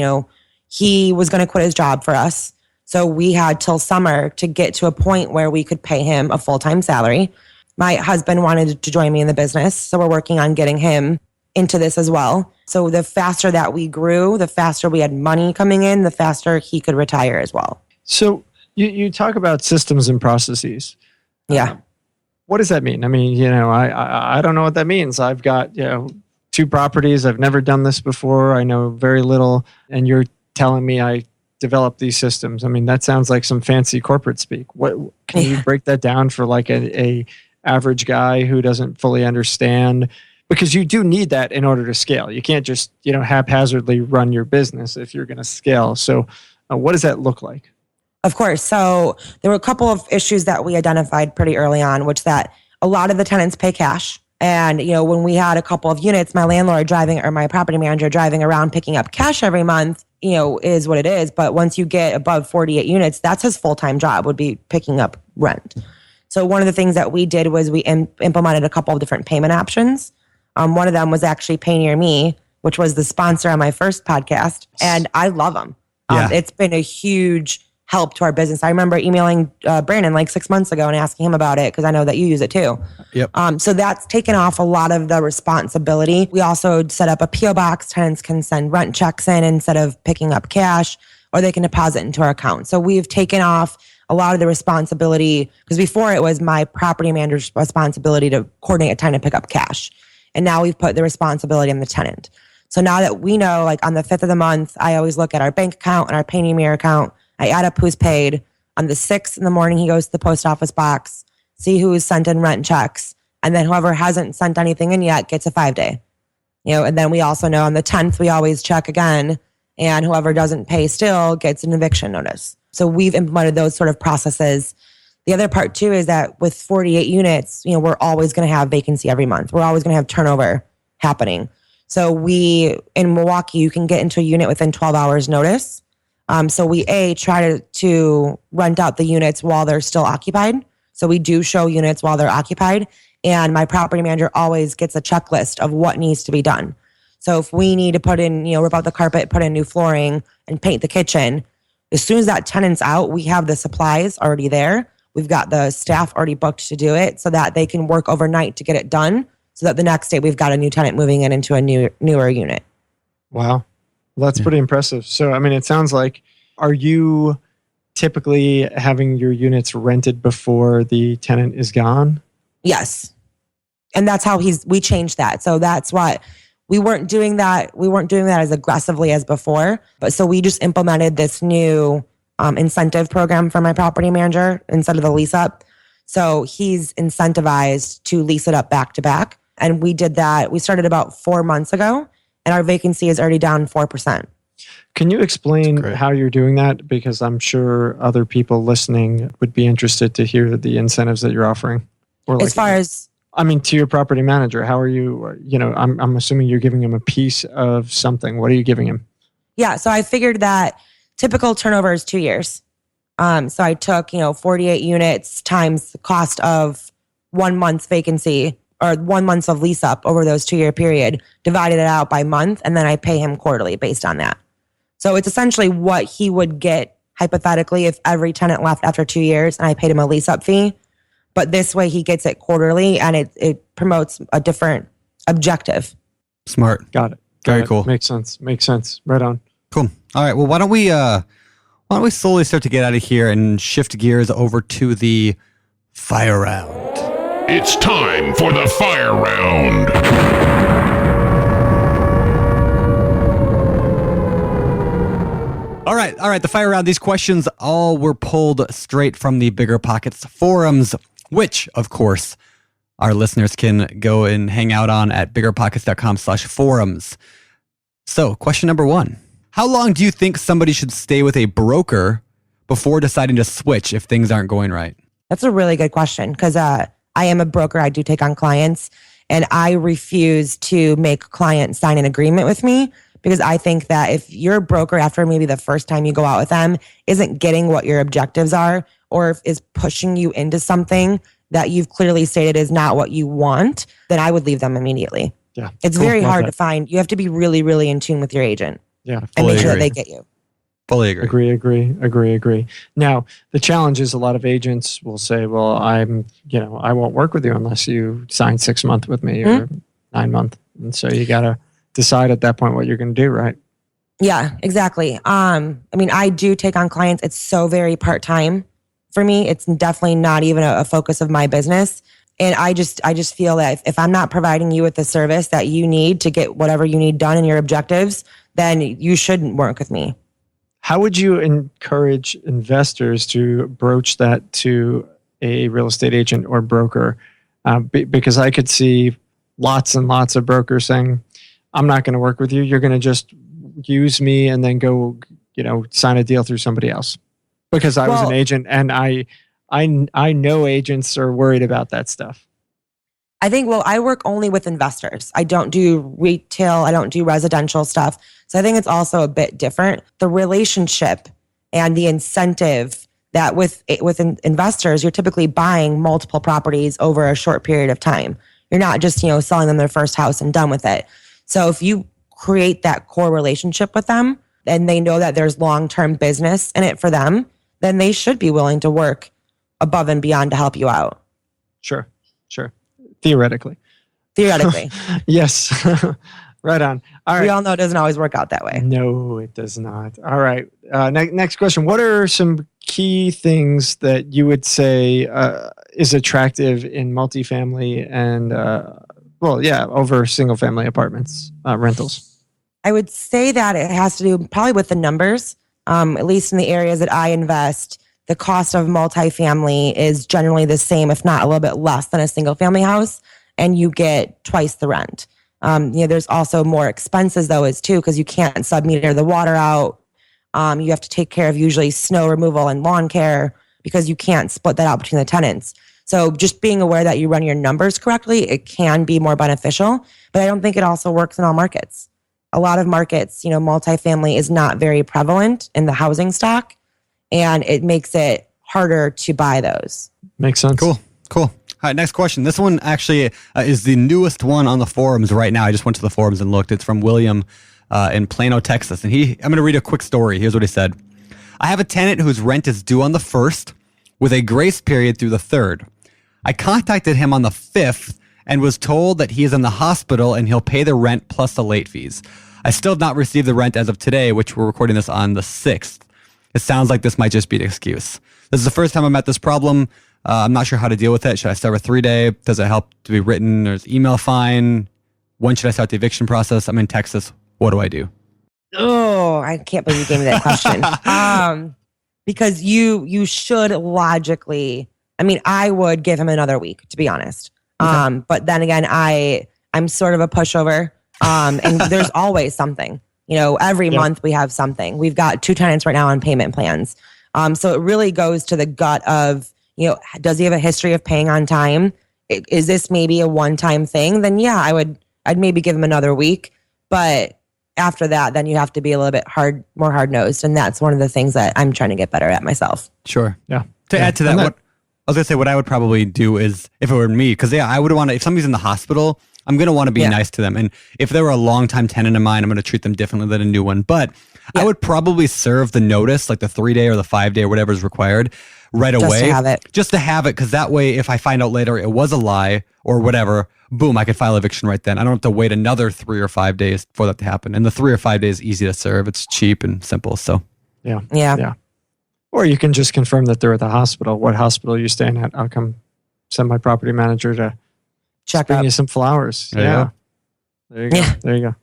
he was going to quit his job for us. So we had till summer to get to a point where we could pay him a full-time salary. My husband wanted to join me in the business, so we're working on getting him into this as well. So the faster that we grew, the faster we had money coming in, the faster he could retire as well. So you talk about systems and processes. Yeah. What does that mean? I mean, I don't know what that means. I've got, 2 properties. I've never done this before. I know very little. And you're telling me I develop these systems. I mean, that sounds like some fancy corporate speak. What can you break that down for like a average guy who doesn't fully understand? Because you do need that in order to scale. You can't just, haphazardly run your business if you're going to scale. So what does that look like? Of course. So there were a couple of issues that we identified pretty early on, which that a lot of the tenants pay cash. And, when we had a couple of units, my landlord or my property manager driving around picking up cash every month, is what it is. But once you get above 48 units, that's his full-time job, would be picking up rent. So one of the things that we did was we implemented a couple of different payment options. One of them was actually Pay Near Me, which was the sponsor on my first podcast. And I love them. It's been a huge help to our business. I remember emailing Brandon like 6 months ago and asking him about it because I know that you use it too. Yep. So that's taken off a lot of the responsibility. We also set up a PO box. Tenants can send rent checks in instead of picking up cash, or they can deposit into our account. So we've taken off a lot of the responsibility, because before it was my property manager's responsibility to coordinate a time to pick up cash. And now we've put the responsibility on the tenant. So now that we know, like on the 5th of the month, I always look at our bank account and our Pay Near Me account. I add up who's paid. On the 6th in the morning, he goes to the post office box, see who's sent in rent checks. And then whoever hasn't sent anything in yet gets a 5-day. And then we also know on the 10th, we always check again. And whoever doesn't pay still gets an eviction notice. So we've implemented those sort of processes. The other part too is that with 48 units, we're always going to have vacancy every month. We're always going to have turnover happening. So in Milwaukee, you can get into a unit within 12 hours notice. So we try to rent out the units while they're still occupied. So we do show units while they're occupied. And my property manager always gets a checklist of what needs to be done. So if we need to put in, rip out the carpet, put in new flooring and paint the kitchen, as soon as that tenant's out, we have the supplies already there. We've got the staff already booked to do it so that they can work overnight to get it done. So that the next day we've got a new tenant moving into a newer unit. Wow. Well, that's pretty impressive. So, I mean, it sounds like, are you typically having your units rented before the tenant is gone? Yes. And that's how we changed that. So that's what we weren't doing that. We weren't doing that as aggressively as before. But so we just implemented this new incentive program for my property manager instead of the lease up. So he's incentivized to lease it up back to back. And we did that. We started about 4 months ago. And our vacancy is already down 4%. Can you explain how you're doing that? Because I'm sure other people listening would be interested to hear the incentives that you're offering. Or as far as, to your property manager, how are you, I'm assuming you're giving him a piece of something. What are you giving him? Yeah. So I figured that typical turnover is 2 years. So I took, 48 units times the cost of 1 month's vacancy, or 1 month of lease up over those 2-year period, divided it out by month, and then I pay him quarterly based on that. So it's essentially what he would get hypothetically if every tenant left after 2 years and I paid him a lease up fee. But this way he gets it quarterly, and it promotes a different objective. Smart. Got it. Very cool. Makes sense. Right on. Cool. All right. Well, why don't we slowly start to get out of here and shift gears over to the fire round? It's time for the fire round. All right. The fire round. These questions all were pulled straight from the BiggerPockets forums, which, of course, our listeners can go and hang out on at biggerpockets.com/forums. So, question number 1. How long do you think somebody should stay with a broker before deciding to switch if things aren't going right? That's a really good question, because I am a broker. I do take on clients, and I refuse to make clients sign an agreement with me because I think that if your broker, after maybe the first time you go out with them, isn't getting what your objectives are or is pushing you into something that you've clearly stated is not what you want, then I would leave them immediately. Yeah. It's very hard to find. You have to be really, really in tune with your agent. Yeah. And make sure that they get you. Fully agree. Agree. Now, the challenge is a lot of agents will say, well, I won't work with you unless you sign 6 months with me or 9 months. And so you got to decide at that point what you're going to do, right? Yeah, exactly. I do take on clients. It's so very part-time for me. It's definitely not even a focus of my business. And I just feel that if I'm not providing you with the service that you need to get whatever you need done in your objectives, then you shouldn't work with me. How would you encourage investors to broach that to a real estate agent or broker? Because I could see lots and lots of brokers saying, I'm not going to work with you. You're going to just use me and then go, sign a deal through somebody else. Because I was an agent, and I know agents are worried about that stuff. I think, I work only with investors. I don't do retail. I don't do residential stuff. So I think it's also a bit different. The relationship and the incentive that with investors, you're typically buying multiple properties over a short period of time. You're not just, selling them their first house and done with it. So if you create that core relationship with them and they know that there's long-term business in it for them, then they should be willing to work above and beyond to help you out. Sure. Theoretically. Yes. Right on. All right. We all know it doesn't always work out that way. No, it does not. All right. Next question. What are some key things that you would say is attractive in multifamily and, over single family apartments, rentals? I would say that it has to do probably with the numbers. At least in the areas that I invest, the cost of multifamily is generally the same, if not a little bit less than a single family house, and you get twice the rent. There's also more expenses though, because you can't sub-meter the water out. You have to take care of usually snow removal and lawn care because you can't split that out between the tenants. So just being aware that you run your numbers correctly, it can be more beneficial, but I don't think it also works in all markets. A lot of markets, multifamily is not very prevalent in the housing stock, and it makes it harder to buy those. Makes sense. Cool. All right, next question. This one actually is the newest one on the forums right now. I just went to the forums and looked. It's from William in Plano, Texas. And I'm going to read a quick story. Here's what he said. I have a tenant whose rent is due on the 1st with a grace period through the 3rd. I contacted him on the 5th and was told that he is in the hospital and he'll pay the rent plus the late fees. I still have not received the rent as of today, which we're recording this on the 6th. It sounds like this might just be an excuse. This is the first time I'm at this problem. I'm not sure how to deal with it. Should I start with 3-day? Does it help to be written? There's email fine. When should I start the eviction process? I'm in Texas. What do I do? Oh, I can't believe you gave me that question. Because you should logically, I would give him another week, to be honest. Okay. But then again, I'm sort of a pushover. And there's always something, every month we have something. We've got 2 tenants right now on payment plans. So it really goes to the gut of, does he have a history of paying on time? Is this maybe a one-time thing? Then yeah, I'd maybe give him another week. But after that, then you have to be a little bit more hard-nosed. And that's one of the things that I'm trying to get better at myself. Sure. Yeah. To add to that, I was going to say, what I would probably do is, if it were me, because I would want to, if somebody's in the hospital, I'm going to want to be nice to them. And if they were a long-time tenant of mine, I'm going to treat them differently than a new one. But I would probably serve the notice, like the 3-day or the 5-day or whatever is required, right away. Just to have it. Because that way, if I find out later it was a lie or whatever, boom, I could file eviction right then. I don't have to wait another 3 or 5 days for that to happen. And the 3 or 5 days is easy to serve. It's cheap and simple. So Yeah. Or you can just confirm that they're at the hospital. What hospital are you staying at? I'll come send my property manager to bring you some flowers. There you go.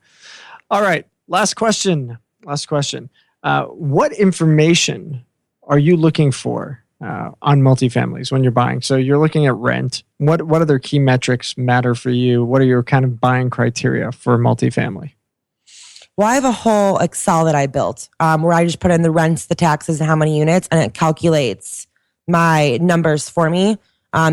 All right. Last question. What information are you looking for on multifamilies when you're buying? So you're looking at rent. What other key metrics matter for you? What are your kind of buying criteria for multifamily? Well, I have a whole Excel that I built where I just put in the rents, the taxes, and how many units, and it calculates my numbers for me.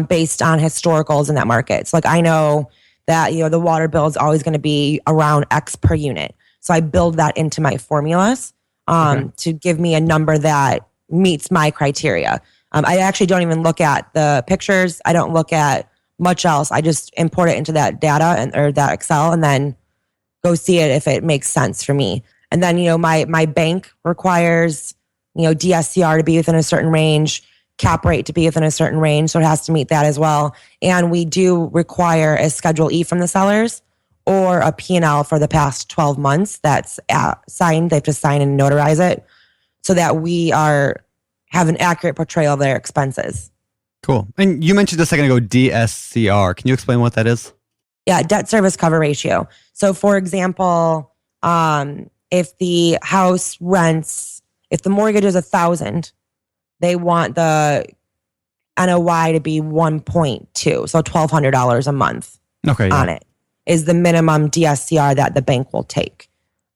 based on historicals in that market. So like I know that, the water bill is always going to be around X per unit. So I build that into my formulas to give me a number that meets my criteria. I actually don't even look at the pictures. I don't look at much else. I just import it into that data or that Excel and then go see it if it makes sense for me. And then, my bank requires, DSCR to be within a certain range, cap rate to be within a certain range. So it has to meet that as well. And we do require a Schedule E from the sellers or a P&L for the past 12 months that's signed. They have to sign and notarize it so that we have an accurate portrayal of their expenses. Cool. And you mentioned a second ago DSCR. Can you explain what that is? Yeah, debt service cover ratio. So for example, if the house rents, if the mortgage is $1,000, they want the NOI to be 1.2, so $1,200 a month on it is the minimum DSCR that the bank will take.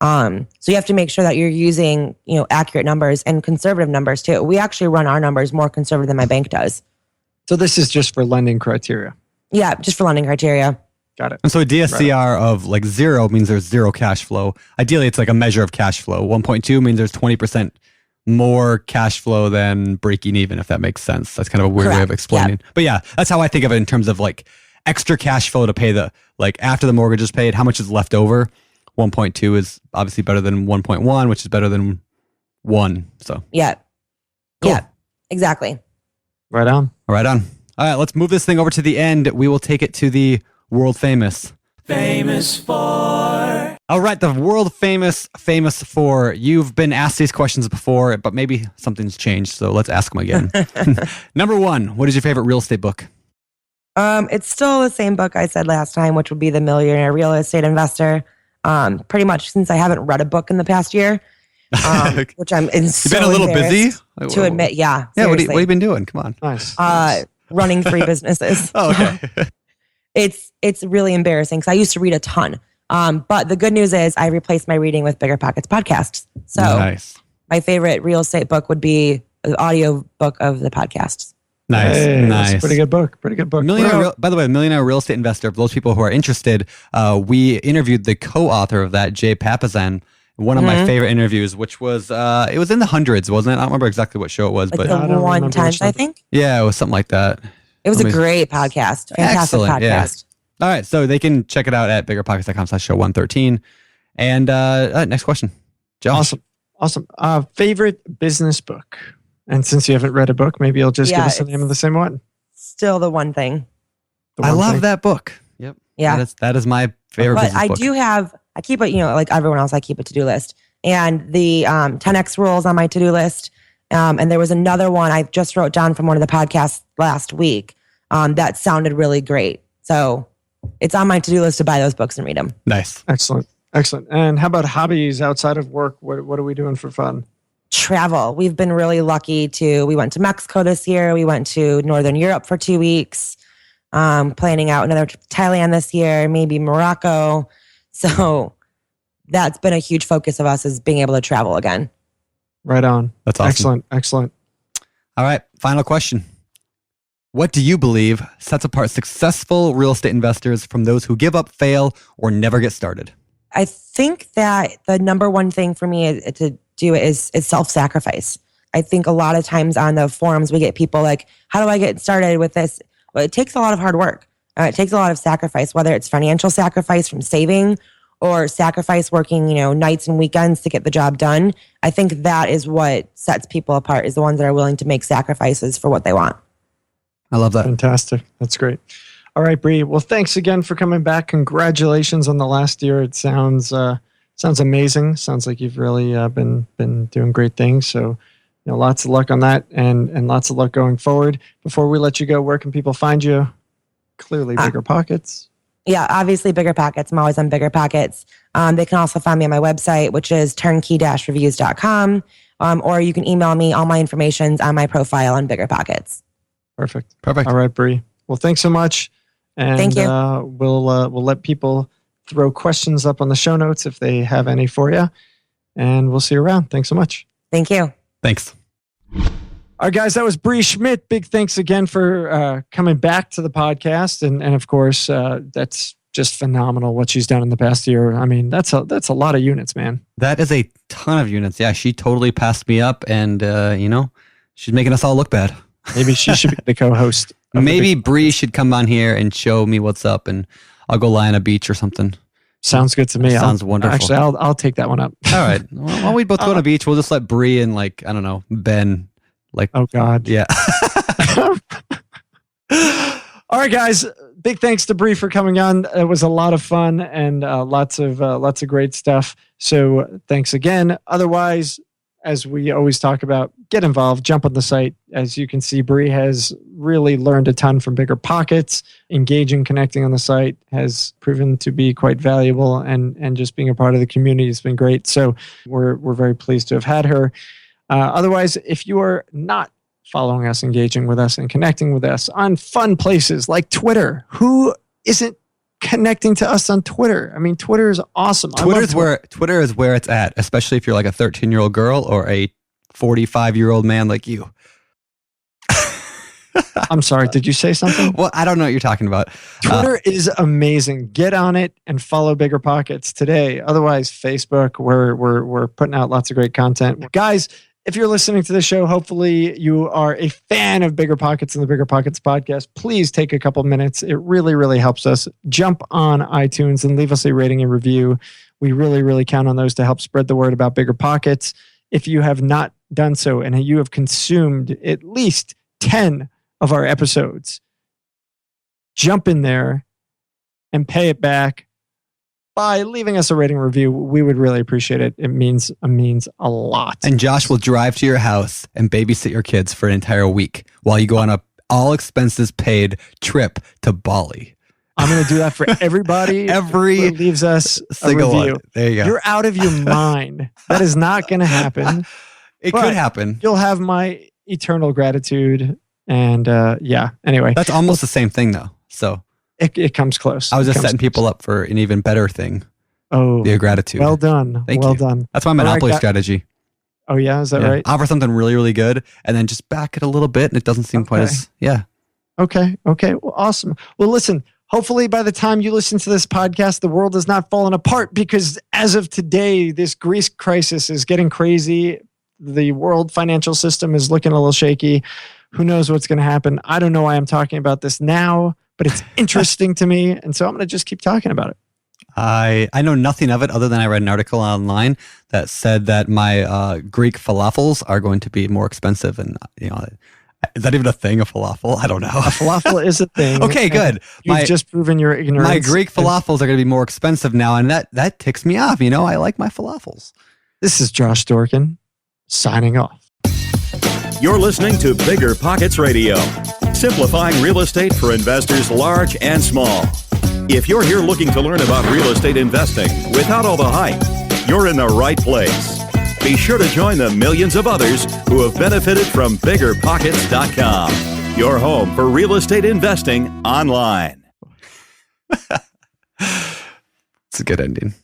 So you have to make sure that you're using, accurate numbers and conservative numbers too. We actually run our numbers more conservative than my bank does. So this is just for lending criteria. Yeah, just for lending criteria. Got it. And so a DSCR of like 0 means there's zero cash flow. Ideally, it's like a measure of cash flow. 1.2 means there's 20% more cash flow than breaking even, if that makes sense. That's kind of a weird way of explaining. But yeah, that's how I think of it in terms of like extra cash flow to pay after the mortgage is paid, how much is left over. 1.2 is obviously better than 1.1, which is better than 1. So yeah. Cool. Yeah, exactly. Right on. Right on. All right, let's move this thing over to the end. We will take it to the world famous. Famous for. All right, the world famous for. You've been asked these questions before, but maybe something's changed, so let's ask them again. Number 1, what is your favorite real estate book? It's still the same book I said last time, which would be The Millionaire Real Estate Investor. Pretty much since I haven't read a book in the past year, which I'm You've been a little busy to admit. Yeah. Yeah. What have you been doing? Come on. Nice. Running 3 businesses. Oh, okay. It's really embarrassing because I used to read a ton. But the good news is I replaced my reading with BiggerPockets podcasts. So nice. My favorite real estate book would be the audio book of the podcasts. Nice. Hey, nice. That's a pretty good book. Pretty good book. By the way, Millionaire Real Estate Investor, for those people who are interested, we interviewed the co-author of that, Jay Papazan. One of my favorite interviews, which was, it was in the hundreds, wasn't it? I don't remember exactly what show it was, Like but the 1/10, I think. Yeah, it was something like that. It was a great podcast. Fantastic Excellent, podcast. Yeah. All right, so they can check it out at biggerpockets.com/show113. And next question. Josh. Awesome. Favorite business book? And since you haven't read a book, maybe you'll just give us the name of the same one. Still the one thing. I love that book. Yep. Yeah. That is my favorite business book. But I keep it, like everyone else, I keep a to-do list. And the 10X rules on my to-do list. And there was another one I just wrote down from one of the podcasts last week that sounded really great. So it's on my to-do list to buy those books and read them. Nice. Excellent. And how about hobbies outside of work? What are we doing for fun? Travel. We've been really lucky we went to Mexico this year. We went to Northern Europe for 2 weeks. Planning out another trip to Thailand this year, maybe Morocco. So that's been a huge focus of us, is being able to travel again. Right on. That's awesome. Excellent. All right, final question. What do you believe sets apart successful real estate investors from those who give up, fail, or never get started? I think that the number one thing for me to do is self-sacrifice. I think a lot of times on the forums, we get people like, how do I get started with this? Well, it takes a lot of hard work. It takes a lot of sacrifice, whether it's financial sacrifice from saving or sacrifice working, nights and weekends to get the job done. I think that is what sets people apart, is the ones that are willing to make sacrifices for what they want. I love that. Fantastic. That's great. All right, Brie. Well, thanks again for coming back. Congratulations on the last year. It sounds amazing. Sounds like you've really been doing great things. So, lots of luck on that, and lots of luck going forward. Before we let you go, where can people find you? Clearly, BiggerPockets. Yeah, obviously BiggerPockets. I'm always on BiggerPockets. They can also find me on my website, which is turnkey-reviews.com. Or you can email me. All my information's on my profile on BiggerPockets. Perfect. Perfect. All right, Brie. Well, thanks so much. And thank you. We'll let people throw questions up on the show notes if they have any for you. And we'll see you around. Thanks so much. Thank you. Thanks. All right, guys, that was Brie Schmidt. Big thanks again for coming back to the podcast. And of course, that's just phenomenal what she's done in the past year. I mean, that's a lot of units, man. That is a ton of units. Yeah, she totally passed me up, and she's making us all look bad. Maybe she should be the co-host. Maybe Brie should come on here and show me what's up, and I'll go lie on a beach or something. Sounds good to me. Sounds wonderful. Actually, I'll take that one up. All right. Well, while we both go on a beach, we'll just let Brie and Ben. Oh God. Yeah. All right, guys. Big thanks to Brie for coming on. It was a lot of fun and lots of great stuff. So thanks again. Otherwise, as we always talk about, get involved, jump on the site. As you can see, Brie has really learned a ton from BiggerPockets. Engaging, connecting on the site has proven to be quite valuable, and just being a part of the community has been great. So we're very pleased to have had her. Otherwise, if you are not following us, engaging with us, and connecting with us on fun places like Twitter, who isn't connecting to us on Twitter? I mean, Twitter is awesome. Twitter is where it's at, especially if you're like a 13-year-old girl or a 45-year-old man like you. I'm sorry, did you say something? Well, I don't know what you're talking about. Twitter is amazing. Get on it and follow BiggerPockets today. Otherwise, Facebook, we're putting out lots of great content. Guys, if you're listening to this show, hopefully you are a fan of BiggerPockets and the BiggerPockets podcast. Please take a couple minutes. It really, really helps us. Jump on iTunes and leave us a rating and review. We really, really count on those to help spread the word about BiggerPockets. If you have not done so and you have consumed at least 10 of our episodes, jump in there and pay it back by leaving us a rating review. We would really appreciate it. It means a lot. And Josh will drive to your house and babysit your kids for an entire week while you go on a all expenses paid trip to Bali. I'm going to do that for everybody who leaves us a review. One. There you go. You're out of your mind. That is not going to happen. It could happen. You'll have my eternal gratitude. And anyway. That's almost the same thing though. So it comes close. I was just setting people up for an even better thing. Oh, the gratitude. Well done. Thank you. Well done. That's my monopoly strategy. Oh yeah, is that right? Offer something really, really good, and then just back it a little bit, and it doesn't seem quite as Okay. Well, awesome. Well, listen. Hopefully, by the time you listen to this podcast, the world has not fallen apart, because as of today, this Greece crisis is getting crazy. The world financial system is looking a little shaky. Who knows what's going to happen? I don't know why I'm talking about this now, but it's interesting to me, and so I'm going to just keep talking about it. I know nothing of it other than I read an article online that said that my Greek falafels are going to be more expensive, and is that even a thing, a falafel? I don't know. A falafel is a thing. Okay, good. You've just proven your ignorance. My Greek falafels are going to be more expensive now, and that ticks me off. I like my falafels. This is Josh Dorkin signing off. You're listening to BiggerPockets Radio, simplifying real estate for investors large and small. If you're here looking to learn about real estate investing without all the hype, you're in the right place. Be sure to join the millions of others who have benefited from BiggerPockets.com, your home for real estate investing online. It's a good ending.